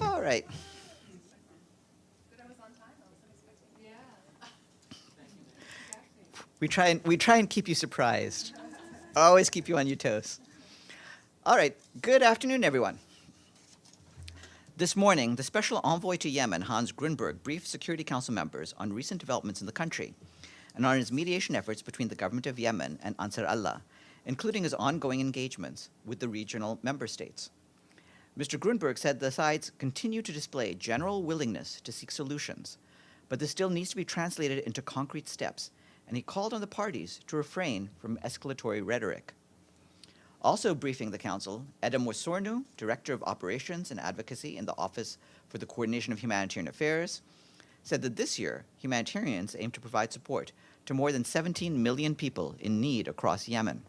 All right. We try and keep you surprised. Always keep you on your toes. All right. Good afternoon, everyone. This morning, the Special Envoy to Yemen, Hans Grundberg, briefed Security Council members on recent developments in the country and on his mediation efforts between the government of Yemen and Ansar Allah, including his ongoing engagements with the regional member states. Mr. Grundberg said the sides continue to display general willingness to seek solutions, but this still needs to be translated into concrete steps, and he called on the parties to refrain from escalatory rhetoric. Also briefing the Council, Edem Wosornu, Director of Operations and Advocacy in the Office for the Coordination of Humanitarian Affairs, said that this year, humanitarians aim to provide support to more than 17 million people in need across Yemen.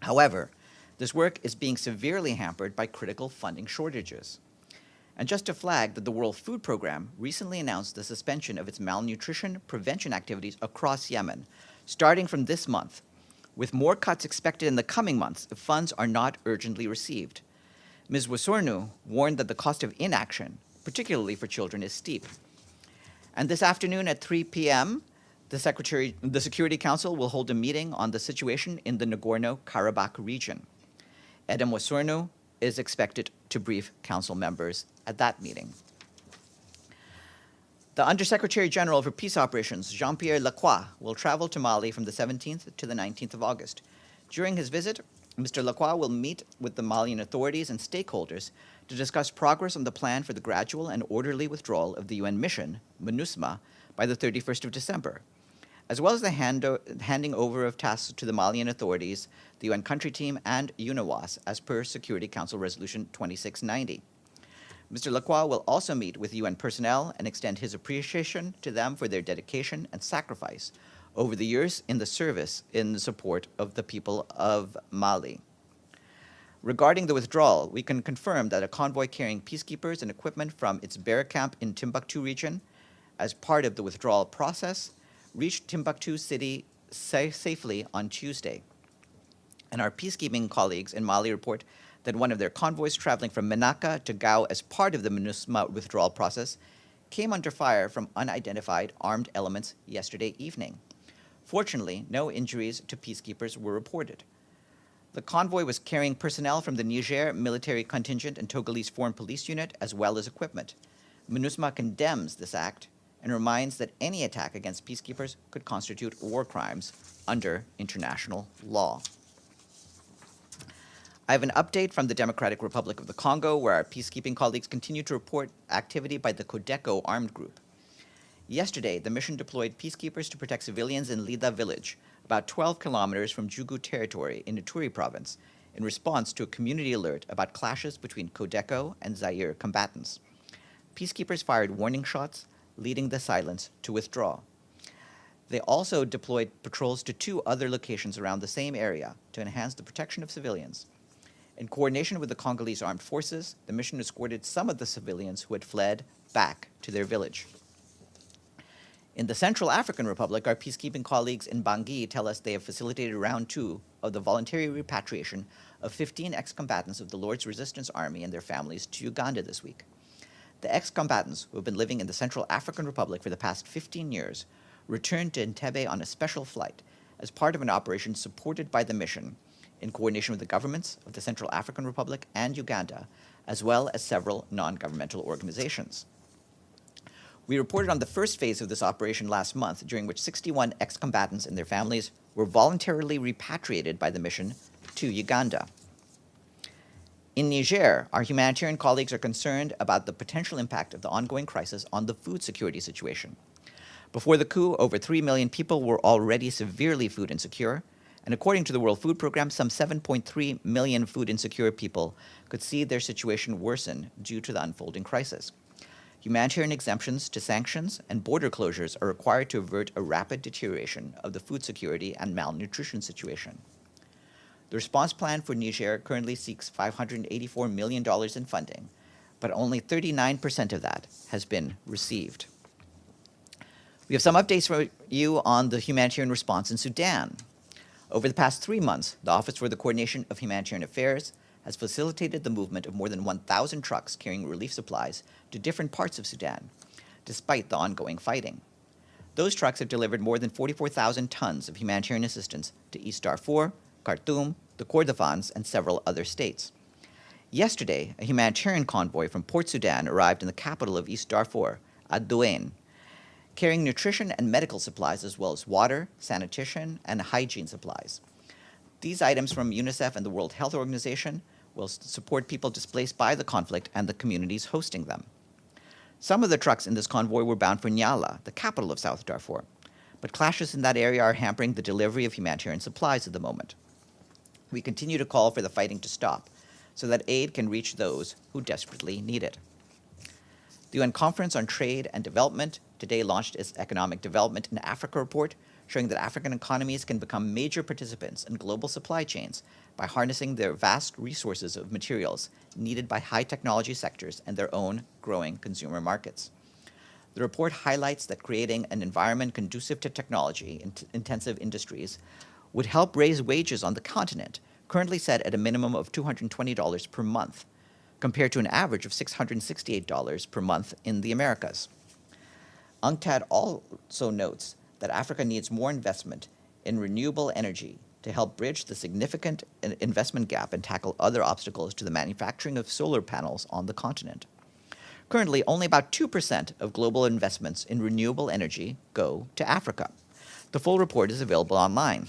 However, this work is being severely hampered by critical funding shortages. And just to flag that the World Food Programme recently announced the suspension of its malnutrition prevention activities across Yemen, starting from this month, with more cuts expected in the coming months if funds are not urgently received. Ms. Wosornu warned that the cost of inaction, particularly for children, is steep. And this afternoon at 3 p.m., the Security Council will hold a meeting on the situation in the Nagorno-Karabakh region. Edem Wosornu is expected to brief Council members at that meeting. The Undersecretary General for Peace Operations, Jean-Pierre Lacroix, will travel to Mali from the 17th to the 19th of August. During his visit, Mr. Lacroix will meet with the Malian authorities and stakeholders to discuss progress on the plan for the gradual and orderly withdrawal of the UN mission, MINUSMA, by the 31st of December, as well as the handing over of tasks to the Malian authorities, the UN country team, and UNOWAS, as per Security Council Resolution 2690. Mr. Lacroix will also meet with UN personnel and extend his appreciation to them for their dedication and sacrifice over the years in the service in support of the people of Mali. Regarding the withdrawal, we can confirm that a convoy carrying peacekeepers and equipment from its barrack camp in Timbuktu region, as part of the withdrawal process, reached Timbuktu city safely on Tuesday. And our peacekeeping colleagues in Mali report that one of their convoys traveling from Menaka to Gao as part of the MINUSMA withdrawal process came under fire from unidentified armed elements yesterday evening. Fortunately, no injuries to peacekeepers were reported. The convoy was carrying personnel from the Niger military contingent and Togolese foreign police unit, as well as equipment. MINUSMA condemns this act and reminds that any attack against peacekeepers could constitute war crimes under international law. I have an update from the Democratic Republic of the Congo, where our peacekeeping colleagues continue to report activity by the Codeco armed group. Yesterday, the mission deployed peacekeepers to protect civilians in Lida village, about 12 kilometers from Jugu territory in Ituri province, in response to a community alert about clashes between Codeco and Zaire combatants. Peacekeepers fired warning shots, leading the silence to withdraw. They also deployed patrols to 2 other locations around the same area to enhance the protection of civilians. In coordination with the Congolese armed forces, the mission escorted some of the civilians who had fled back to their village. In the Central African Republic, our peacekeeping colleagues in Bangui tell us they have facilitated round 2 of the voluntary repatriation of 15 ex-combatants of the Lord's Resistance Army and their families to Uganda this week. The ex-combatants, who have been living in the Central African Republic for the past 15 years, returned to Entebbe on a special flight as part of an operation supported by the mission, in coordination with the governments of the Central African Republic and Uganda, as well as several non-governmental organizations. We reported on the first phase of this operation last month, during which 61 ex-combatants and their families were voluntarily repatriated by the mission to Uganda. In Niger, our humanitarian colleagues are concerned about the potential impact of the ongoing crisis on the food security situation. Before the coup, over 3 million people were already severely food insecure, and according to the World Food Programme, some 7.3 million food insecure people could see their situation worsen due to the unfolding crisis. Humanitarian exemptions to sanctions and border closures are required to avert a rapid deterioration of the food security and malnutrition situation. The response plan for Niger currently seeks $584 million in funding, but only 39% of that has been received. We have some updates for you on the humanitarian response in Sudan. Over the past 3 months, the Office for the Coordination of Humanitarian Affairs has facilitated the movement of more than 1,000 trucks carrying relief supplies to different parts of Sudan, despite the ongoing fighting. Those trucks have delivered more than 44,000 tons of humanitarian assistance to East Darfur, Khartoum, the Kordofans, and several other states. Yesterday, a humanitarian convoy from Port Sudan arrived in the capital of East Darfur, Ad-Duain, carrying nutrition and medical supplies as well as water, sanitation, and hygiene supplies. These items from UNICEF and the World Health Organization will support people displaced by the conflict and the communities hosting them. Some of the trucks in this convoy were bound for Nyala, the capital of South Darfur, but clashes in that area are hampering the delivery of humanitarian supplies at the moment. We continue to call for the fighting to stop so that aid can reach those who desperately need it. The UN Conference on Trade and Development today launched its Economic Development in Africa report, showing that African economies can become major participants in global supply chains by harnessing their vast resources of materials needed by high technology sectors and their own growing consumer markets. The report highlights that creating an environment conducive to technology-intensive industries would help raise wages on the continent, currently set at a minimum of $220 per month, compared to an average of $668 per month in the Americas. UNCTAD also notes that Africa needs more investment in renewable energy to help bridge the significant investment gap and tackle other obstacles to the manufacturing of solar panels on the continent. Currently, only about 2% of global investments in renewable energy go to Africa. The full report is available online.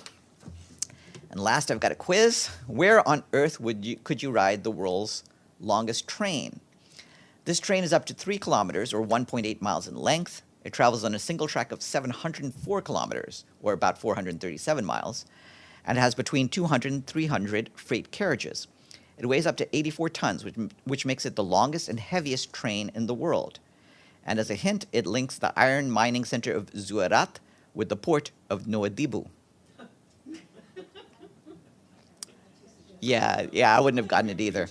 And last, I've got a quiz. Where on earth could you ride the world's longest train? This train is up to 3 kilometers, or 1.8 miles in length. It travels on a single track of 704 kilometers, or about 437 miles, and has between 200 and 300 freight carriages. It weighs up to 84 tons, which makes it the longest and heaviest train in the world. And as a hint, it links the iron mining center of Zouarat with the port of Nouadhibou. Yeah, I wouldn't have gotten it either.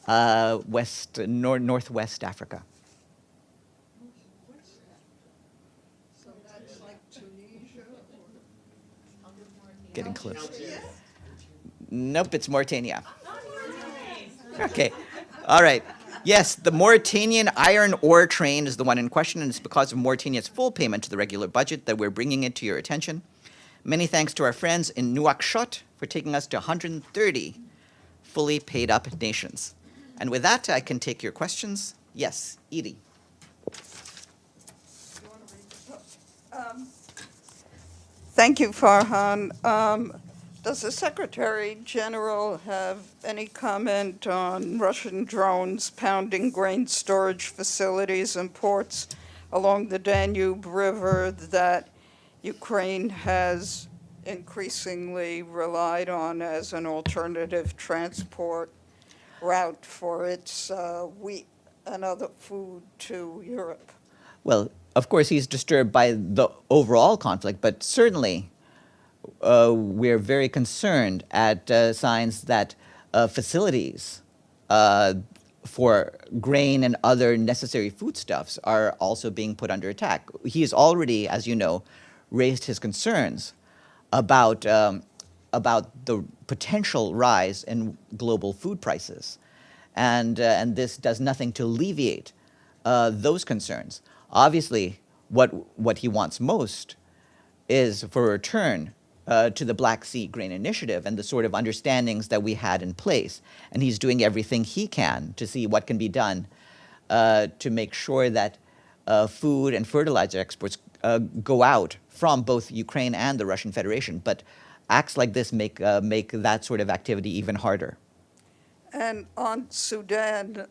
Northwest Africa. So that's like Tunisia? Getting close. Nope, it's Mauritania. Okay, all right. Yes, the Mauritanian iron ore train is the one in question, and it's because of Mauritania's full payment to the regular budget that we're bringing it to your attention. Many thanks to our friends in Nouakchott for taking us to 130 fully paid up nations. And with that, I can take your questions. Yes, Edie. Thank you, Farhan. Does the Secretary General have any comment on Russian drones pounding grain storage facilities and ports along the Danube River that Ukraine has increasingly relied on as an alternative transport route for its wheat and other food to Europe? Well, of course, he's disturbed by the overall conflict, but certainly we're very concerned at signs that facilities for grain and other necessary foodstuffs are also being put under attack. He has already, as you know, raised his concerns about the potential rise in global food prices, and this does nothing to alleviate those concerns. Obviously, what he wants most is for a return to the Black Sea Grain Initiative and the sort of understandings that we had in place, and he's doing everything he can to see what can be done to make sure that food and fertilizer exports go out from both Ukraine and the Russian Federation. But acts like this make that sort of activity even harder. And on Sudan,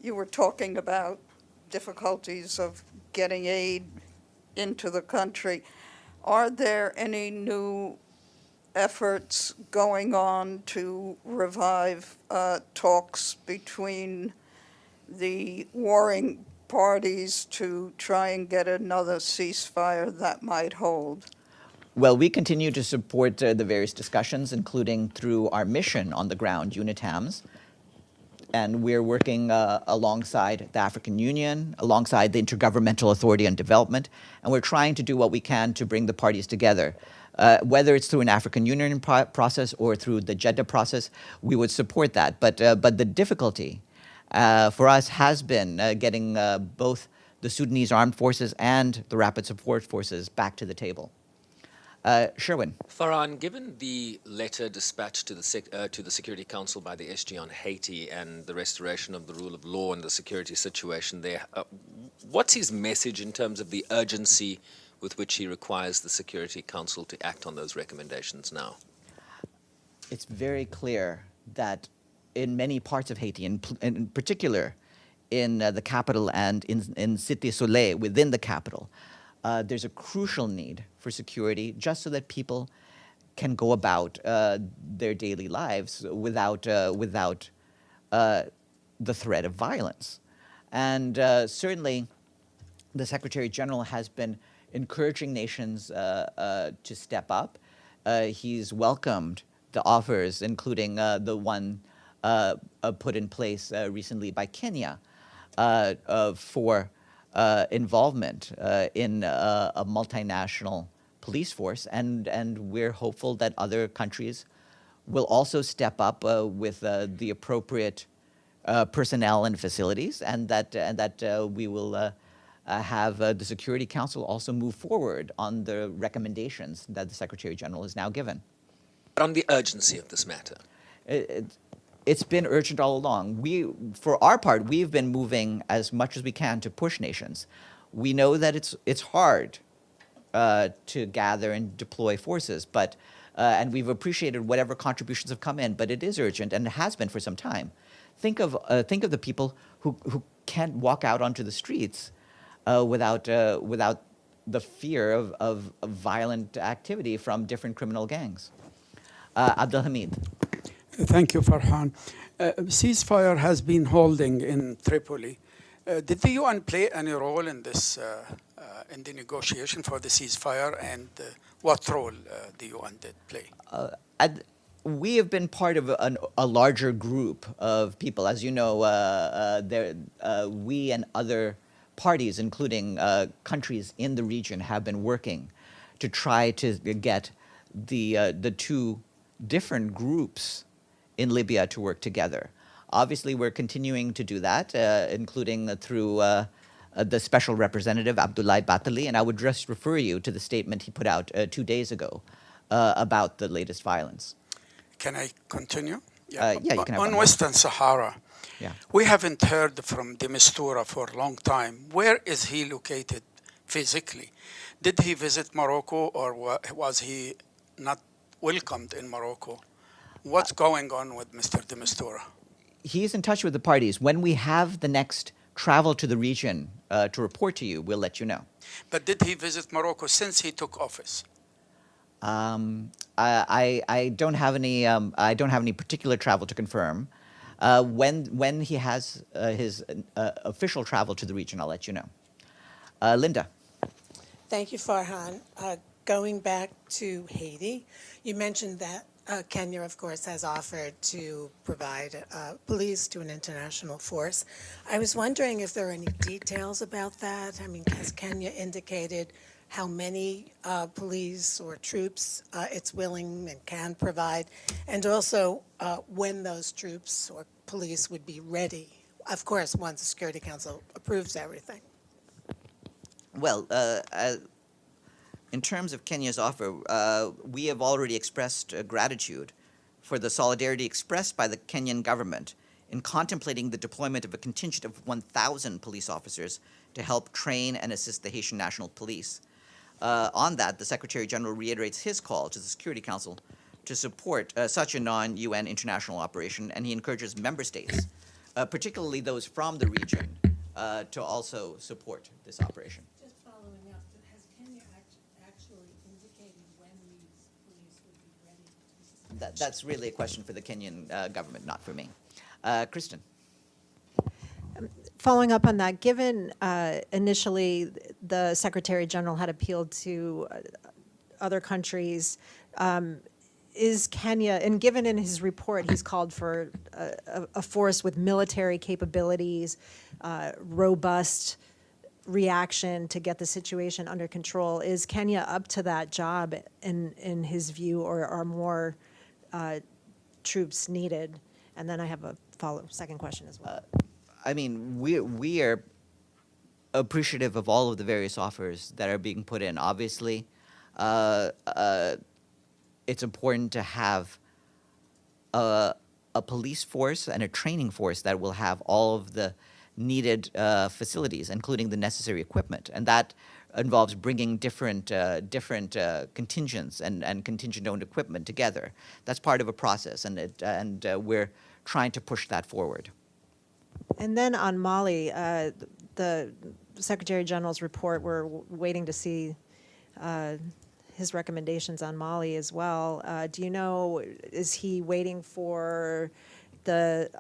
you were talking about difficulties of getting aid into the country. Are there any new efforts going on to revive talks between the warring parties to try and get another ceasefire that might hold? Well, we continue to support the various discussions, including through our mission on the ground, UNITAMS. And we're working alongside the African Union, alongside the Intergovernmental Authority on Development, and we're trying to do what we can to bring the parties together Whether it's through an African Union process or through the Jeddah process, we would support that. But the difficulty for us has been getting both the Sudanese armed forces and the rapid support forces back to the table. Sherwin. Farhan, given the letter dispatched to the Security Council by the SG on Haiti and the restoration of the rule of law and the security situation there, what's his message in terms of the urgency with which he requires the Security Council to act on those recommendations now? It's very clear that in many parts of Haiti, in particular in the capital and in Cité Soleil within the capital, there's a crucial need for security just so that people can go about their daily lives without the threat of violence. And certainly the Secretary General has been encouraging nations to step up. He's welcomed the offers, including the one put in place recently by Kenya for involvement in a multinational police force, and we're hopeful that other countries will also step up with the appropriate personnel and facilities, and that we will have the Security Council also move forward on the recommendations that the Secretary General has now given. On the urgency of this matter, it's been urgent all along. For our part, we've been moving as much as we can to push nations. We know that it's hard to gather and deploy forces, but and we've appreciated whatever contributions have come in. But it is urgent, and it has been for some time. Think of the people who can't walk out onto the streets without the fear of violent activity from different criminal gangs. Abdelhamid. Thank you, Farhan. Ceasefire has been holding in Tripoli. Did the UN play any role in this, in the negotiation for the ceasefire, and what role the UN did play? We have been part of a larger group of people. As you know, we and other parties, including countries in the region, have been working to try to get the two different groups in Libya to work together. Obviously, we're continuing to do that, including through the Special Representative, Abdoulaye Batali, and I would just refer you to the statement he put out 2 days ago about the latest violence. Can I continue? Yeah, you can have on Western Sahara, we haven't heard from de Mistura for a long time. Where is he located physically? Did he visit Morocco, or was he not welcomed in Morocco? What's going on with Mr. de Mistura? He's in touch with the parties. When we have the next travel to the region to report to you, we'll let you know. But did he visit Morocco since he took office? I don't have any particular travel to confirm. When he has his official travel to the region, I'll let you know. Linda. Thank you, Farhan. Going back to Haiti, you mentioned that Kenya, of course, has offered to provide police to an international force. I was wondering if there are any details about that. I mean, has Kenya indicated how many police or troops it's willing and can provide, and also when those troops or police would be ready, of course, once the Security Council approves everything? Well, in terms of Kenya's offer, we have already expressed gratitude for the solidarity expressed by the Kenyan government in contemplating the deployment of a contingent of 1,000 police officers to help train and assist the Haitian National Police. On that, the Secretary General reiterates his call to the Security Council to support such a non-UN international operation, and he encourages member states, particularly those from the region, to also support this operation. Just following up, has Kenya actually indicated when these police would be ready? That's really a question for the Kenyan government, not for me. Kristen. Following up on that, given initially the Secretary General had appealed to other countries, is Kenya, and given in his report he's called for a force with military capabilities, robust reaction to get the situation under control. Is Kenya up to that job in his view, or are more troops needed? And then I have a second question as well. I mean, we are appreciative of all of the various offers that are being put in. Obviously, it's important to have a police force and a training force that will have all of the needed facilities, including the necessary equipment, and that involves bringing different contingents and contingent-owned equipment together. That's part of a process, and we're trying to push that forward. And then on Mali, the Secretary General's report, we're waiting to see his recommendations on Mali as well. Do you know, is he waiting for the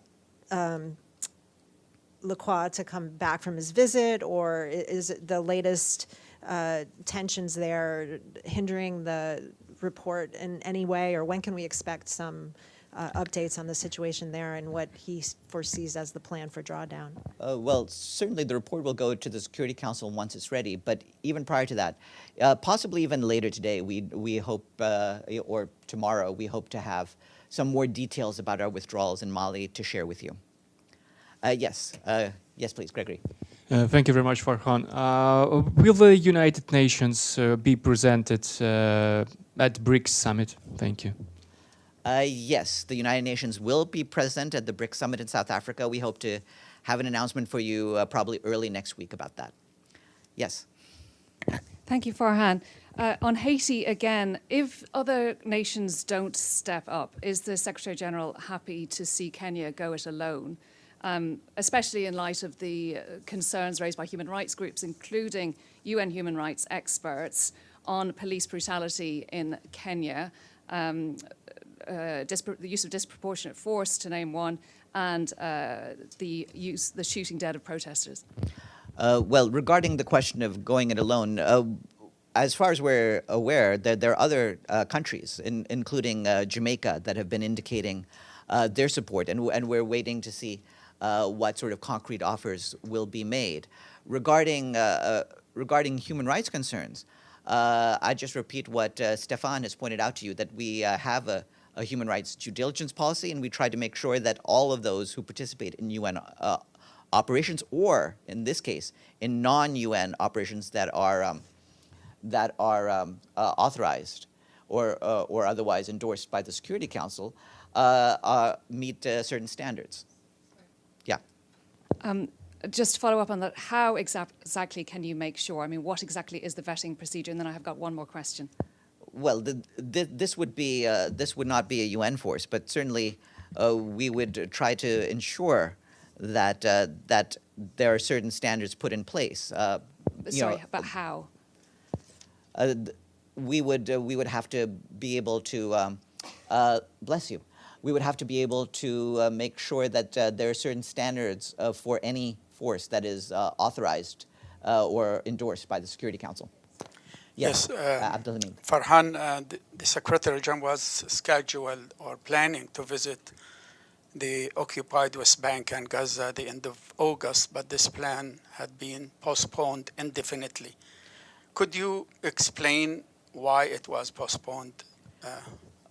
Lacroix to come back from his visit, or is it the latest tensions there hindering the report in any way, or when can we expect some updates on the situation there and what he foresees as the plan for drawdown? Well, certainly the report will go to the Security Council once it's ready, but even prior to that, possibly even later today, we hope, or tomorrow, we hope to have some more details about our withdrawals in Mali to share with you. Yes, please, Gregory. Thank you very much, Farhan. Will the United Nations be presented at BRICS Summit? Thank you. Yes, the United Nations will be present at the BRICS Summit in South Africa. We hope to have an announcement for you probably early next week about that. Yes. Thank you, Farhan. On Haiti, again, if other nations don't step up, is the Secretary General happy to see Kenya go it alone? Especially in light of the concerns raised by human rights groups, including UN human rights experts, on police brutality in Kenya, the use of disproportionate force, to name one, and the shooting dead of protesters. Well, regarding the question of going it alone, as far as we're aware, there are other countries, including Jamaica, that have been indicating their support, and we're waiting to see what sort of concrete offers will be made. Regarding human rights concerns, I just repeat what Stefan has pointed out to you, that we have a human rights due diligence policy, and we try to make sure that all of those who participate in UN operations, or in this case, in non-UN operations that are authorized or otherwise endorsed by the Security Council, meet certain standards. Yeah. Just to follow up on that, how exactly can you make sure? I mean, what exactly is the vetting procedure? And then I have got one more question. Well, this would not be a UN force, but certainly we would try to ensure that that there are certain standards put in place. Sorry, but how? We would have to be able to bless you. We would have to be able to make sure that there are certain standards for any force that is authorized or endorsed by the Security Council. Yes, Abdulhamid. Farhan, the Secretary General was scheduled or planning to visit the occupied West Bank and Gaza at the end of August, but this plan had been postponed indefinitely. Could you explain why it was postponed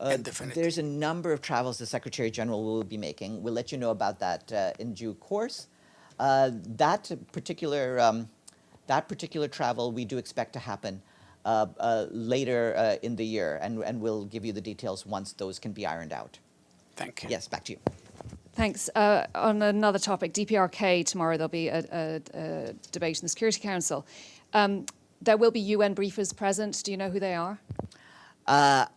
indefinitely? There's a number of travels the Secretary General will be making. We'll let you know about that in due course. That particular travel we do expect to happen later in the year, and we'll give you the details once those can be ironed out. Thank you. Yes, back to you. Thanks. On another topic, DPRK, tomorrow there'll be a debate in the Security Council. There will be UN briefers present. Do you know who they are?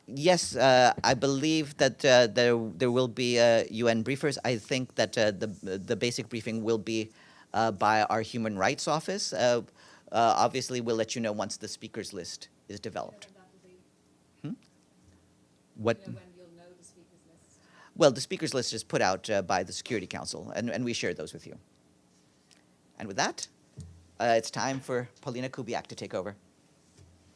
Yes, I believe that there will be UN briefers. I think that the basic briefing will be by our Human Rights Office. Obviously, we'll let you know once the speakers list is developed. What? Well, the speakers list is put out by the Security Council, and we share those with you. And with that, it's time for Paulina Kubiak to take over.